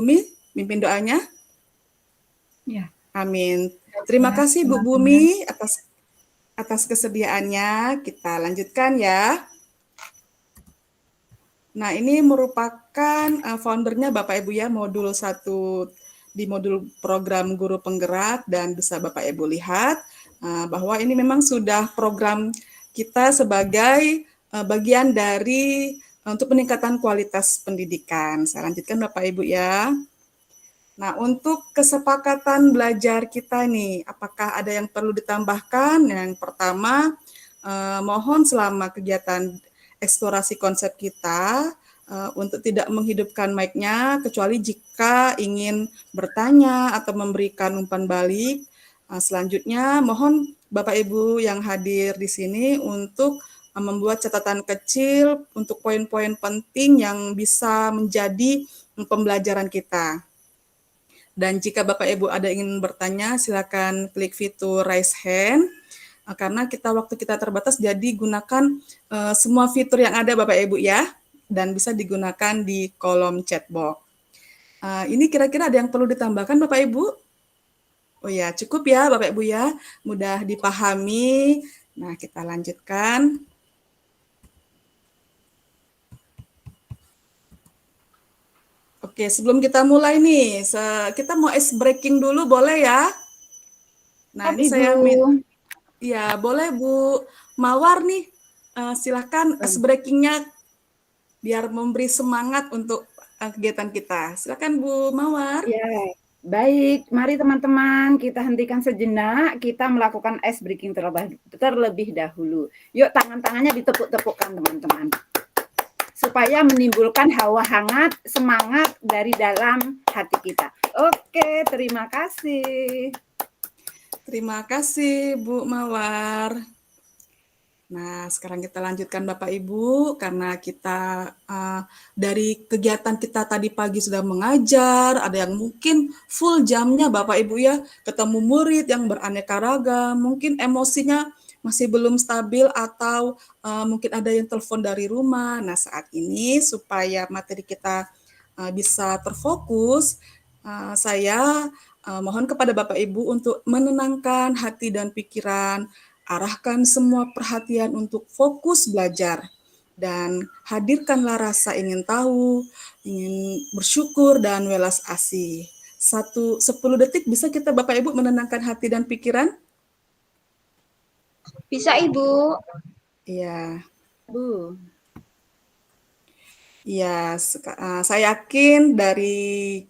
Bumi, mimpin doanya. Ya. Amin. Terima kasih Bu Bumi atas kesediaannya. Kita lanjutkan ya. Nah, ini merupakan foundernya Bapak Ibu ya, modul 1 di modul program guru penggerak, dan bisa Bapak Ibu lihat bahwa ini memang sudah program kita sebagai bagian dari untuk peningkatan kualitas pendidikan. Saya lanjutkan Bapak Ibu ya. Nah, untuk kesepakatan belajar kita nih, apakah ada yang perlu ditambahkan? Yang pertama, mohon selama kegiatan eksplorasi konsep kita, untuk tidak menghidupkan mic-nya, kecuali jika ingin bertanya atau memberikan umpan balik. Selanjutnya, mohon Bapak Ibu yang hadir di sini untuk membuat catatan kecil untuk poin-poin penting yang bisa menjadi pembelajaran kita. Dan jika Bapak Ibu ada ingin bertanya, silakan klik fitur raise hand. Karena waktu kita terbatas, jadi gunakan semua fitur yang ada Bapak Ibu ya, dan bisa digunakan di kolom chat box. Ini kira-kira ada yang perlu ditambahkan Bapak Ibu? Oh ya, cukup ya Bapak Ibu ya, mudah dipahami. Nah, kita lanjutkan. Oke, sebelum kita mulai nih, kita mau ice breaking dulu, boleh ya? Nah, ini saya ya, boleh Bu Mawar nih, silakan ice breaking-nya biar memberi semangat untuk kegiatan kita. Silakan Bu Mawar. Ya, baik. Mari teman-teman kita hentikan sejenak, kita melakukan ice breaking terlebih dahulu. Yuk tangan-tangannya ditepuk-tepukkan teman-teman. Supaya menimbulkan hawa hangat, semangat dari dalam hati kita. Oke, terima kasih. Terima kasih Bu Mawar. Nah, sekarang kita lanjutkan Bapak Ibu, karena kita dari kegiatan kita tadi pagi sudah mengajar, ada yang mungkin full jamnya Bapak Ibu ya, ketemu murid yang beraneka ragam, mungkin emosinya masih belum stabil atau mungkin ada yang telepon dari rumah. Nah, saat ini supaya materi kita bisa terfokus, saya mohon kepada Bapak Ibu untuk menenangkan hati dan pikiran, arahkan semua perhatian untuk fokus belajar, dan hadirkanlah rasa ingin tahu, ingin bersyukur, dan welas asih. 10 detik bisa kita Bapak Ibu menenangkan hati dan pikiran? Bisa Ibu. Iya. Bu. Ya, saya yakin dari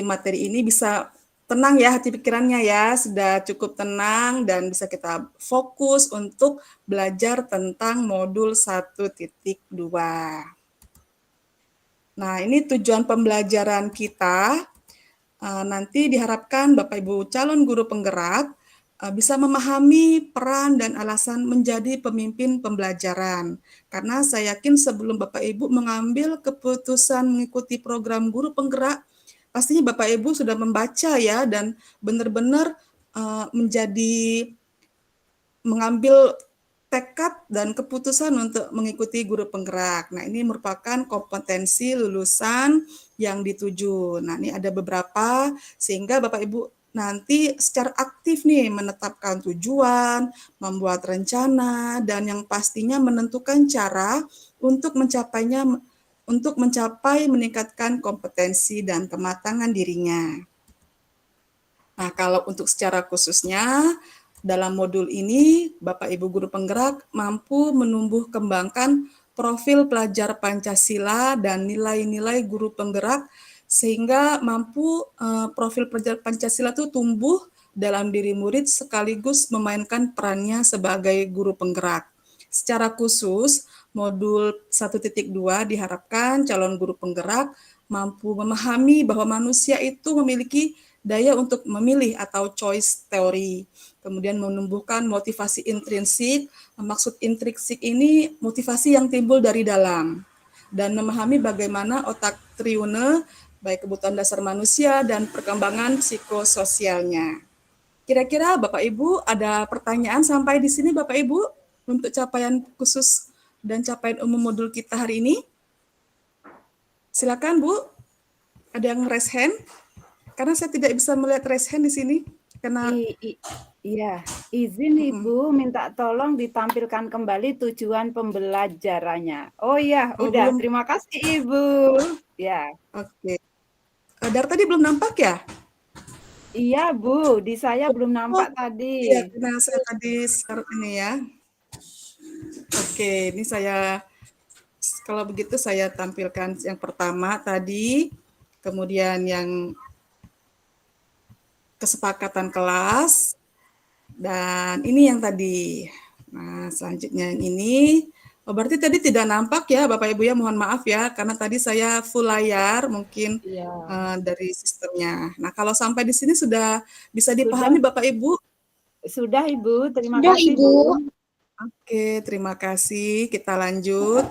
materi ini bisa tenang ya hati pikirannya ya, sudah cukup tenang dan bisa kita fokus untuk belajar tentang modul 1.2. Nah, ini tujuan pembelajaran kita. Nanti diharapkan Bapak Ibu calon guru penggerak bisa memahami peran dan alasan menjadi pemimpin pembelajaran. Karena saya yakin sebelum Bapak Ibu mengambil keputusan mengikuti program guru penggerak, pastinya Bapak Ibu sudah membaca ya, dan benar-benar mengambil tekad dan keputusan untuk mengikuti guru penggerak. Nah, ini merupakan kompetensi lulusan yang dituju. Nah, ini ada beberapa, sehingga Bapak Ibu nanti secara aktif nih menetapkan tujuan, membuat rencana, dan yang pastinya menentukan cara untuk mencapainya, untuk mencapai meningkatkan kompetensi dan kematangan dirinya. Nah, kalau untuk secara khususnya, dalam modul ini, Bapak Ibu Guru Penggerak mampu menumbuh kembangkan profil pelajar Pancasila dan nilai-nilai guru penggerak, sehingga mampu profil pelajar Pancasila itu tumbuh dalam diri murid sekaligus memainkan perannya sebagai guru penggerak. Secara khusus, modul 1.2 diharapkan calon guru penggerak mampu memahami bahwa manusia itu memiliki daya untuk memilih atau choice theory. Kemudian menumbuhkan motivasi intrinsik. Maksud intrinsik ini motivasi yang timbul dari dalam, dan memahami bagaimana otak triune, baik kebutuhan dasar manusia dan perkembangan psikososialnya. Kira-kira Bapak Ibu ada pertanyaan sampai di sini Bapak Ibu untuk capaian khusus dan capaian umum modul kita hari ini? Silakan Bu. Ada yang raise hand? Karena saya tidak bisa melihat raise hand di sini. Karena Iya, izin Ibu minta tolong ditampilkan kembali tujuan pembelajarannya. Oh iya, oh udah. belum. Terima kasih Ibu. Ya, Oke. Dari tadi belum nampak ya? iya Bu, di saya belum Oh, nampak tadi. iya, karena saya tadi share ini ya. Oke, ini saya kalau begitu saya tampilkan yang pertama tadi, kemudian yang kesepakatan kelas, dan ini yang tadi. Nah, selanjutnya yang ini. Oh, berarti tadi tidak nampak ya, Bapak Ibu ya, mohon maaf ya, karena tadi saya full layar mungkin Iya. dari sistemnya. Nah, kalau sampai di sini sudah bisa Sudah, dipahami Bapak Ibu? sudah Ibu. Terima Sudah, kasih Ibu. Bu. Oke, terima kasih. Kita lanjut.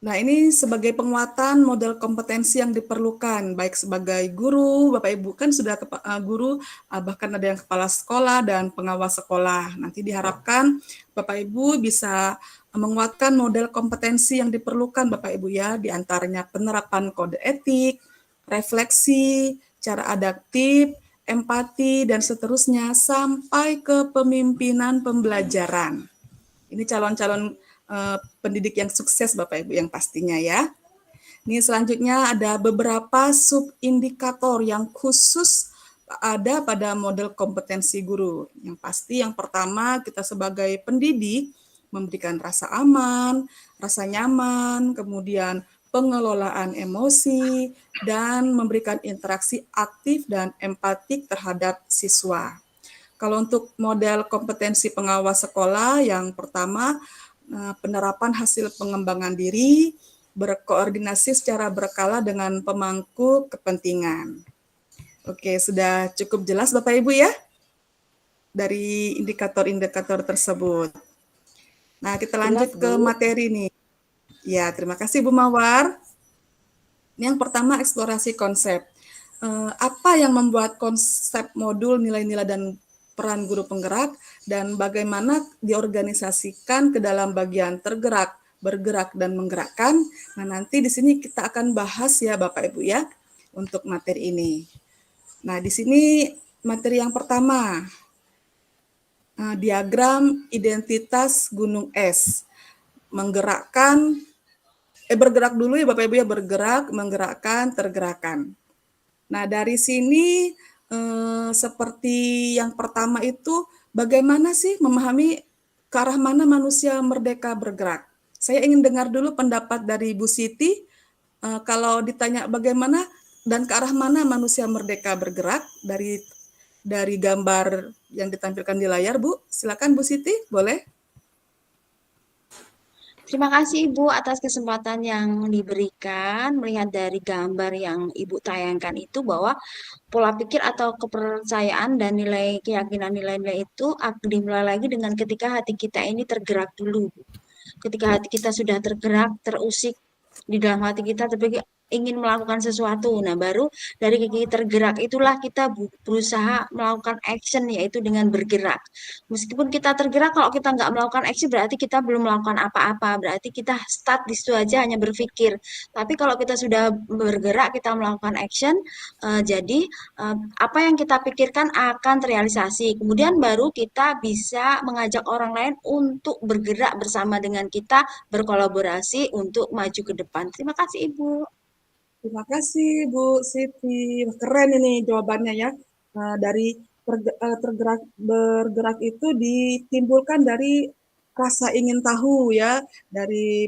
Nah, ini sebagai penguatan model kompetensi yang diperlukan, baik sebagai guru, Bapak Ibu kan sudah guru, bahkan ada yang kepala sekolah dan pengawas sekolah. Nanti diharapkan Bapak Ibu bisa menguatkan model kompetensi yang diperlukan Bapak Ibu ya, diantaranya penerapan kode etik, refleksi, cara adaptif, empati, dan seterusnya, sampai ke pemimpinan pembelajaran. Ini calon-calon pendidik yang sukses Bapak Ibu yang pastinya ya. Ini selanjutnya ada beberapa subindikator yang khusus ada pada model kompetensi guru. Yang pasti yang pertama kita sebagai pendidik memberikan rasa aman, rasa nyaman, kemudian pengelolaan emosi, dan memberikan interaksi aktif dan empatik terhadap siswa. Kalau untuk model kompetensi pengawas sekolah, yang pertama penerapan hasil pengembangan diri, berkoordinasi secara berkala dengan pemangku kepentingan. Oke, sudah cukup jelas Bapak Ibu ya dari indikator-indikator tersebut. Nah, kita lanjut Jelas ke Bu. materi nih. Ya, terima kasih Bu Mawar. Yang pertama eksplorasi konsep. Apa yang membuat konsep modul nilai-nilai dan peran guru penggerak dan bagaimana diorganisasikan ke dalam bagian tergerak, bergerak, dan menggerakkan. Nah, nanti di sini kita akan bahas ya Bapak Ibu ya untuk materi ini. Nah, di sini materi yang pertama, diagram identitas gunung es. Bergerak dulu ya Bapak Ibu ya, bergerak, menggerakkan, tergerakkan. Nah, dari sini seperti yang pertama itu, bagaimana sih memahami ke arah mana manusia merdeka bergerak? Saya ingin dengar dulu pendapat dari Bu Siti. Kalau ditanya bagaimana dan ke arah mana manusia merdeka bergerak dari gambar yang ditampilkan di layar, Bu. Silakan Bu Siti, boleh? Terima kasih Ibu atas kesempatan yang diberikan melihat dari gambar yang Ibu tayangkan itu bahwa pola pikir atau kepercayaan dan nilai keyakinan nilai-nilai itu akan dimulai lagi dengan ketika hati kita ini tergerak dulu. Ketika hati kita sudah tergerak, terusik di dalam hati kita terpikir ingin melakukan sesuatu. Nah, baru dari kaki tergerak itulah kita berusaha melakukan action yaitu dengan bergerak. Meskipun kita tergerak, kalau kita nggak melakukan action berarti kita belum melakukan apa-apa. Berarti kita start di situ aja hanya berpikir. Tapi kalau kita sudah bergerak, kita melakukan action, jadi apa yang kita pikirkan akan terrealisasi. Kemudian baru kita bisa mengajak orang lain untuk bergerak bersama dengan kita, berkolaborasi untuk maju ke depan. Terima kasih Ibu. Terima kasih Bu Siti. Keren ini jawabannya ya. Dari tergerak bergerak itu ditimbulkan dari rasa ingin tahu ya, dari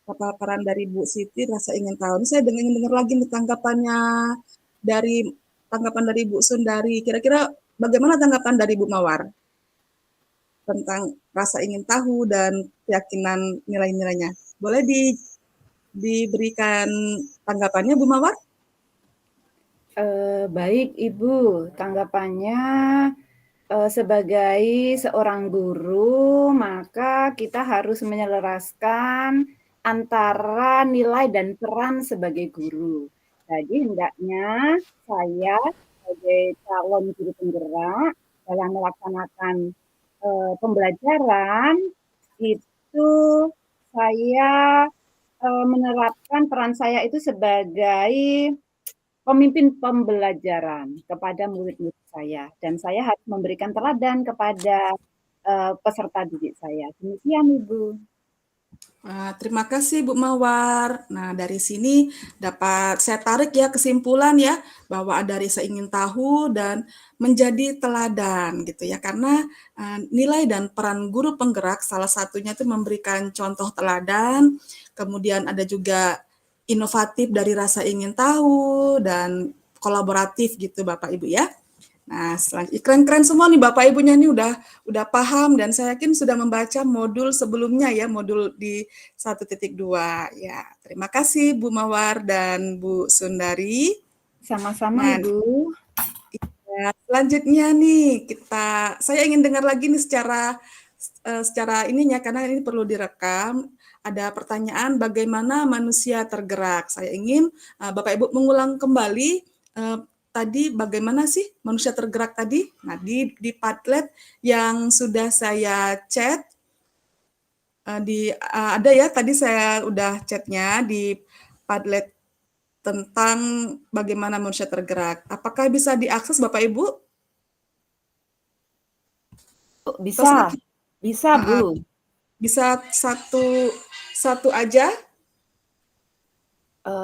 paparan dari Bu Siti, rasa ingin tahu. Ini saya ingin dengar lagi nih dari tanggapan dari Bu Sundari. Kira-kira bagaimana tanggapan dari Bu Mawar tentang rasa ingin tahu dan keyakinan nilai-nilainya? Boleh diberikan tanggapannya Bu Mawar? Baik Ibu, tanggapannya sebagai seorang guru, maka kita harus menyelaraskan antara nilai dan peran sebagai guru. Jadi hendaknya saya sebagai calon guru penggerak dalam melaksanakan pembelajaran itu saya menerapkan peran saya itu sebagai pemimpin pembelajaran kepada murid-murid saya, dan saya harus memberikan teladan kepada peserta didik saya. Demikian, Ibu. Terima kasih Bu Mawar. Nah, dari sini dapat saya tarik ya kesimpulan ya bahwa ada rasa ingin tahu dan menjadi teladan gitu ya. Karena nilai dan peran guru penggerak salah satunya itu memberikan contoh teladan, kemudian ada juga inovatif dari rasa ingin tahu dan kolaboratif gitu Bapak Ibu ya. Nah, keren-keren semua nih Bapak Ibunya nih udah paham dan saya yakin sudah membaca modul sebelumnya ya, modul di 1.2 ya. Terima kasih Bu Mawar dan Bu Sundari. Sama-sama, Nah, Ibu. ya, selanjutnya nih saya ingin dengar lagi nih secara ininya karena ini perlu direkam. Ada pertanyaan bagaimana manusia tergerak. Saya ingin Bapak Ibu mengulang kembali tadi bagaimana sih manusia tergerak tadi. Nah, di Padlet yang sudah saya chat ada ya tadi saya udah chatnya di Padlet tentang bagaimana manusia tergerak. Apakah bisa diakses Bapak Ibu? Bisa, bisa, Bu. Bisa satu aja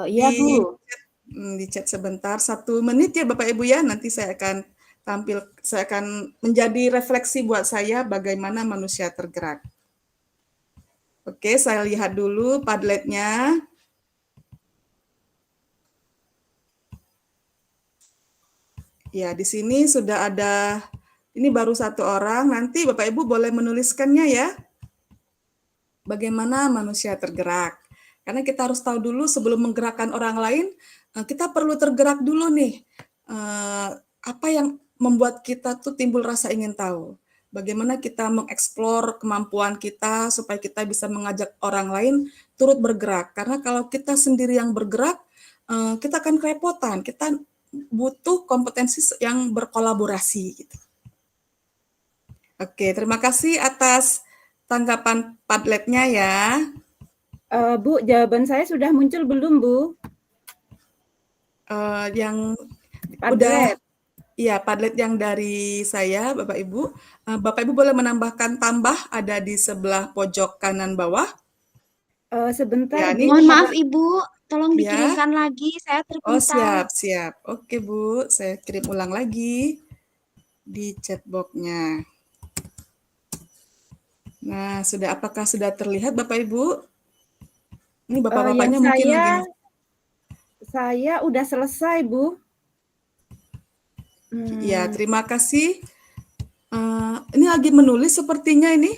Iya, Bu. di chat sebentar 1 menit ya Bapak Ibu ya. Nanti saya akan menjadi refleksi buat saya bagaimana manusia tergerak. Oke, saya lihat dulu Padletnya. Ya, di sini sudah ada, ini baru 1 orang, nanti Bapak Ibu boleh menuliskannya ya. Bagaimana manusia tergerak. Karena kita harus tahu dulu sebelum menggerakkan orang lain, kita perlu tergerak dulu nih. Apa yang membuat kita tuh timbul rasa ingin tahu. Bagaimana kita mengeksplor kemampuan kita supaya kita bisa mengajak orang lain turut bergerak. Karena kalau kita sendiri yang bergerak, kita akan kerepotan. Kita butuh kompetensi yang berkolaborasi gitu. Oke, terima kasih atas tanggapan Padletnya ya. Bu, jawaban saya sudah muncul belum, Bu? Yang Padlet. udah, iya Padlet yang dari saya, Bapak Ibu. Bapak Ibu boleh menambahkan tambah ada di sebelah pojok kanan bawah. Sebentar, Ya, Bu. ini. Mohon maaf Ibu, tolong Ya. dikirimkan lagi, saya Oh, terpental. siap. Oke Bu, saya kirim ulang lagi di chatbox-nya. Nah, apakah sudah terlihat Bapak Ibu? Ini bapak-bapaknya mungkin lagi. Saya udah selesai, Bu. Ya, terima kasih. Ini lagi menulis sepertinya ini.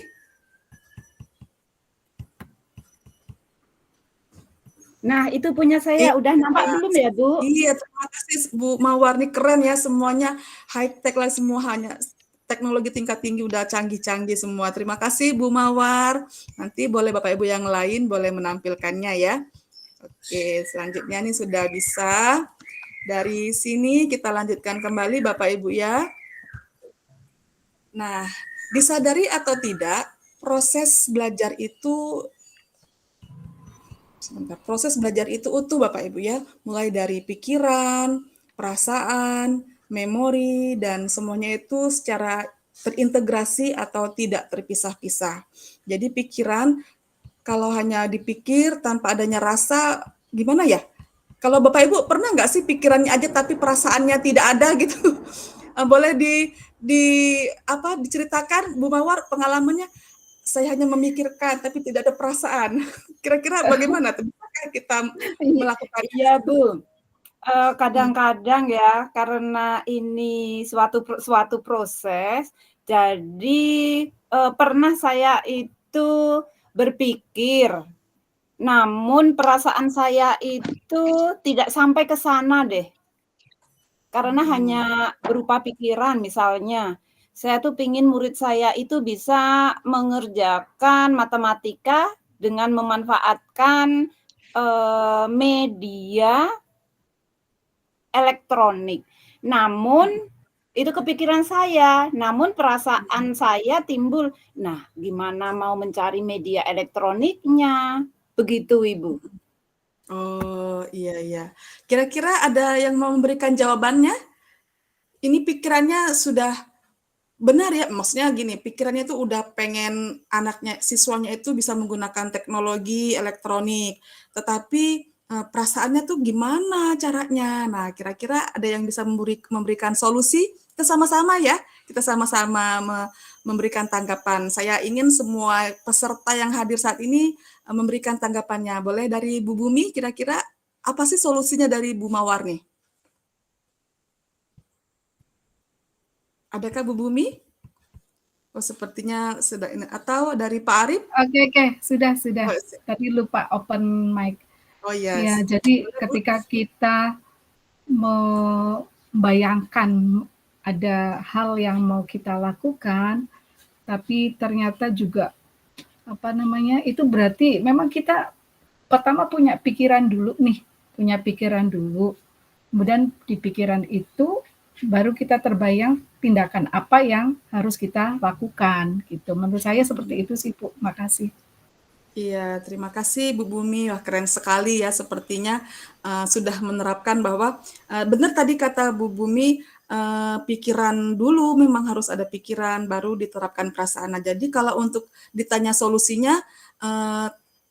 Nah, itu punya saya udah nampak belum ya, Bu? Iya, terima kasih Bu Mawar, nih keren ya semuanya high tech lah semua, hanya teknologi tingkat tinggi udah canggih-canggih semua. Terima kasih Bu Mawar. Nanti boleh Bapak Ibu yang lain boleh menampilkannya ya. Oke, selanjutnya nih sudah bisa. Dari sini kita lanjutkan kembali Bapak Ibu ya. Nah, disadari atau tidak, proses belajar itu utuh Bapak Ibu ya, mulai dari pikiran, perasaan, memori, dan semuanya itu secara terintegrasi atau tidak terpisah-pisah. Jadi pikiran, kalau hanya dipikir tanpa adanya rasa, gimana ya? Kalau Bapak Ibu pernah nggak sih pikirannya aja tapi perasaannya tidak ada gitu? Boleh diceritakan Bu Mawar pengalamannya? Saya hanya memikirkan tapi tidak ada perasaan. Kira-kira bagaimana tuh? Bisakah kita melakukan? Iya, Bu. Kadang-kadang ya, karena ini suatu proses, jadi pernah saya itu berpikir, namun perasaan saya itu tidak sampai ke sana deh. Karena hanya berupa pikiran misalnya. Saya tuh pingin murid saya itu bisa mengerjakan matematika dengan memanfaatkan media elektronik. Namun itu kepikiran saya, namun perasaan saya timbul, nah gimana mau mencari media elektroniknya? Begitu, Ibu. Oh, iya iya. Kira-kira ada yang mau memberikan jawabannya? Ini pikirannya sudah benar ya, maksudnya gini, pikirannya itu udah pengen anaknya, siswanya itu bisa menggunakan teknologi elektronik, tetapi perasaannya tuh gimana caranya? Nah, kira-kira ada yang bisa memberikan solusi? Kita sama-sama ya, kita sama-sama memberikan tanggapan. Saya ingin semua peserta yang hadir saat ini memberikan tanggapannya. Boleh dari Bu Bumi, kira-kira apa sih solusinya dari Bu Mawar nih? Adakah Bu Bumi? Oh, sepertinya sudah ini. Atau dari Pak Arif? Oke, sudah. Oh, Tadi lupa open mic. oh Ya, yes. jadi Boleh, Bu. ketika kita membayangkan ada hal yang mau kita lakukan, tapi ternyata juga itu berarti memang kita pertama punya pikiran dulu. Kemudian di pikiran itu baru kita terbayang tindakan apa yang harus kita lakukan gitu. Menurut saya seperti itu sih, Bu. Makasih. Iya, terima kasih Bu Bumi. Wah, keren sekali ya. Sepertinya sudah menerapkan bahwa benar tadi kata Bu Bumi, pikiran dulu memang harus ada pikiran, baru diterapkan perasaan. Nah, jadi kalau untuk ditanya solusinya,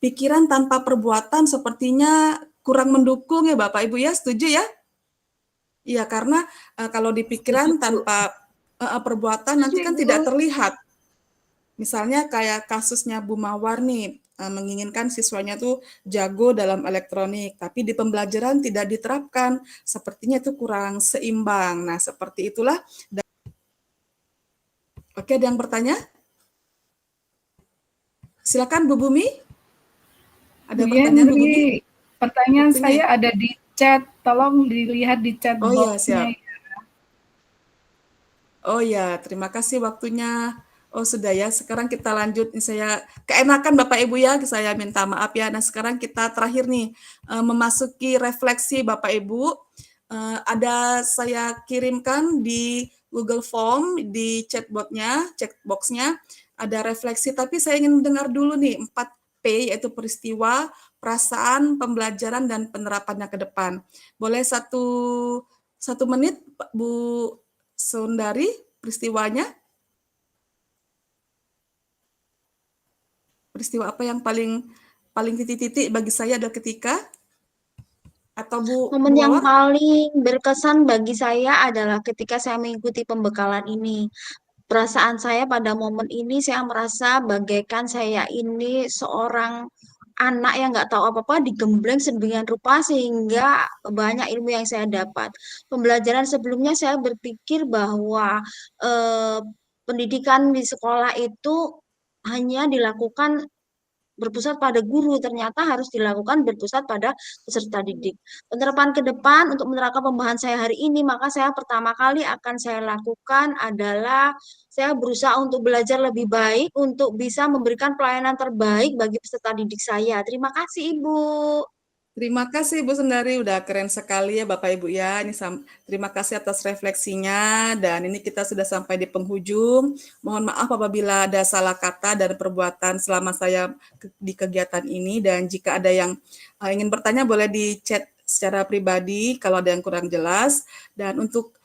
pikiran tanpa perbuatan sepertinya kurang mendukung ya Bapak Ibu ya, setuju ya? Iya, karena kalau di pikiran tanpa perbuatan nanti Setuju, kan Ibu. tidak terlihat. Misalnya kayak kasusnya Bu Mawar nih, menginginkan siswanya tuh jago dalam elektronik, tapi di pembelajaran tidak diterapkan. Sepertinya itu kurang seimbang. Nah, seperti itulah. Oke, ada yang bertanya? Silakan Bu Bumi. Ada Bu pertanyaan Bu Bumi? Yendri, pertanyaan Waktunya. saya ada di chat. Tolong dilihat di chat Oh iya, box-nya. siap. Oh ya, terima kasih waktunya. Oh sudah ya, sekarang kita lanjut. Saya keenakan Bapak Ibu ya, saya minta maaf ya. Nah sekarang kita terakhir nih, memasuki refleksi Bapak Ibu. Ada saya kirimkan di Google Form, di chatbox-nya, ada refleksi. Tapi saya ingin mendengar dulu nih, 4P, yaitu peristiwa, perasaan, pembelajaran, dan penerapannya ke depan. Boleh satu menit, Bu Sundari, peristiwanya? Peristiwa apa yang paling titik-titik bagi saya adalah ketika, atau Momen Bu yang Mawar? paling berkesan bagi saya adalah ketika saya mengikuti pembekalan ini. Perasaan saya pada momen ini, saya merasa bagaikan saya ini seorang anak yang nggak tahu apa-apa digembleng sedemikian rupa sehingga banyak ilmu yang saya dapat. Pembelajaran sebelumnya saya berpikir bahwa eh, pendidikan di sekolah itu hanya dilakukan berpusat pada guru, ternyata harus dilakukan berpusat pada peserta didik. Penerapan ke depan untuk menerapkan pembahasan saya hari ini, maka saya pertama kali akan saya lakukan adalah saya berusaha untuk belajar lebih baik untuk bisa memberikan pelayanan terbaik bagi peserta didik saya. Terima kasih, Ibu. Terima kasih Bu Sundari, udah keren sekali ya Bapak Ibu ya. Terima kasih atas refleksinya, dan ini kita sudah sampai di penghujung. Mohon maaf apabila ada salah kata dan perbuatan selama saya di kegiatan ini, dan jika ada yang ingin bertanya boleh di chat secara pribadi kalau ada yang kurang jelas. Dan untuk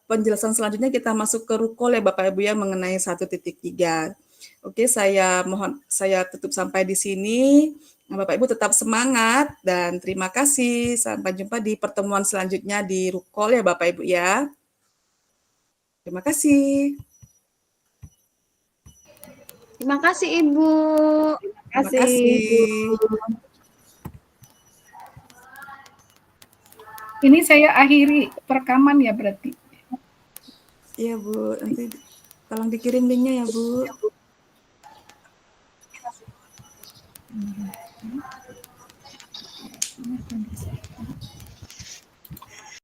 penjelasan selanjutnya kita masuk ke rukol ya Bapak Ibu ya, mengenai 1.3. Oke, saya tutup sampai di sini. Nah, Bapak Ibu tetap semangat dan terima kasih. Sampai jumpa di pertemuan selanjutnya di Rukol ya Bapak Ibu ya. Terima kasih. Terima kasih, Ibu. Terima kasih. Ini saya akhiri perekaman ya berarti. Iya Bu, nanti tolong dikirim linknya ya Bu.